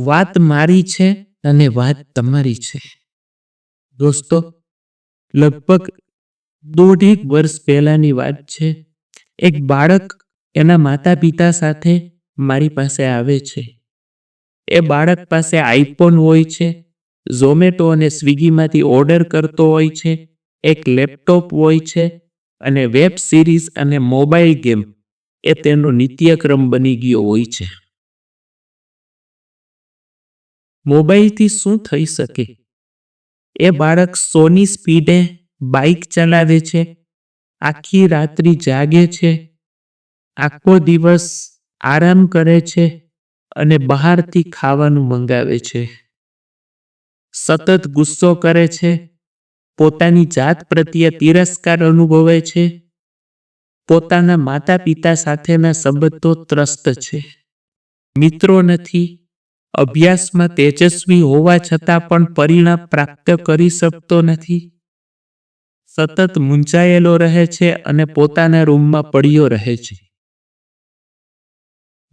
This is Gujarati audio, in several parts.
વાત મારી છે અને વાત તમારી છે. દોસ્તો, લગભગ 1.5 વર્ષ પહેલાની વાત છે. એક બાળક એના માતા પિતા સાથે મારી પાસે આવે છે. એ બાળક પાસે આઈફોન હોય છે, ઝોમેટો અને સ્વિગીમાંથી ઓર્ડર કરતો હોય છે, એક લેપટોપ હોય છે અને વેબ સિરીઝ અને મોબાઈલ ગેમ એ તેનો નિત્યક્રમ બની ગયો હોય છે. મોબાઈલથી શું થઈ શકે? એ બાળક 100ની સ્પીડે બાઇક ચલાવે છે, આખી રાત્રિ જાગે છે, આખો દિવસ આરામ કરે છે અને બહારથી ખાવાનું મંગાવે છે. સતત ગુસ્સો કરે છે, પોતાની જાત પ્રત્યે તિરસ્કાર અનુભવે છે, પોતાના માતા પિતા સાથેના સંબંધો ત્રસ્ત છે, મિત્રો નથી, અભ્યાસમાં તેજસ્વી હોવા છતાં પણ પરિણામ પ્રાપ્ત કરી શકતો નથી, સતત મૂંઝાયેલો રહે છે અને પોતાના રૂમમાં પડ્યો રહે છે.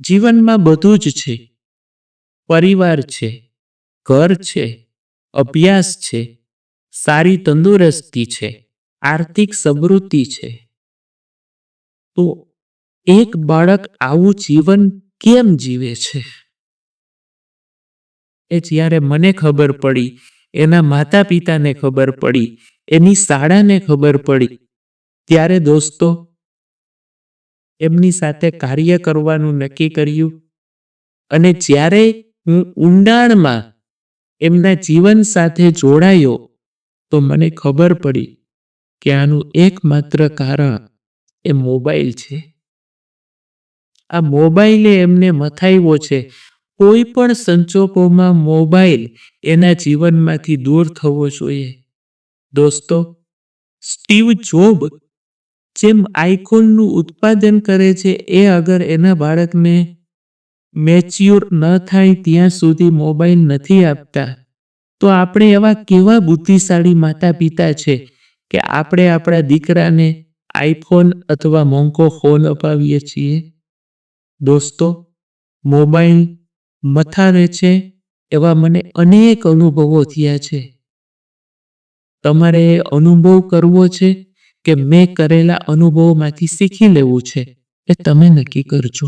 જીવનમાં બધું જ છે. પરિવાર છે, ઘર છે, અભ્યાસ છે, સારી તંદુરસ્તી છે, આર્થિક સમૃદ્ધિ છે. તો એક બાળક આવું જીવન કેમ જીવે છે? એ જ્યારે મને ખબર પડી, એના માતા પિતાને ખબર પડી, એની શાળાને ખબર પડી, ત્યારે દોસ્તો એમની સાથે કાર્ય કરવાનું નક્કી કર્યું. અને જ્યારે હું ઊંડાણમાં એમના જીવન સાથે જોડાયો તો મને ખબર પડી કે આનું એકમાત્ર કારણ એ મોબાઈલ છે. આ મોબાઈલે એમને મથાવ્યો છે. કોઈ પણ સંજોગોમાં મોબાઈલ એના જીવનમાંથી દૂર થવો જોઈએ. દોસ્તો, સ્ટીવ જોબ જેમ આઈફોનનું ઉત્પાદન કરે છે, એ અગર એના બાળકને મેચ્યોર ન થાય ત્યાં સુધી મોબાઈલ નથી આપતા, તો આપણે એવા કેવા બુદ્ધિશાળી માતા પિતા છે કે આપણે આપણા દીકરાને આઈફોન અથવા મોંઘો ફોન અપાવીએ છીએ. દોસ્તો, મોબાઈલ મથાવે છે એવા મને અનેક અનુભવો થયા છે. તમારે એ અનુભવ કરવો છે કે મેં કરેલા અનુભવોમાંથી શીખી લેવું છે, એ તમે નક્કી કરજો.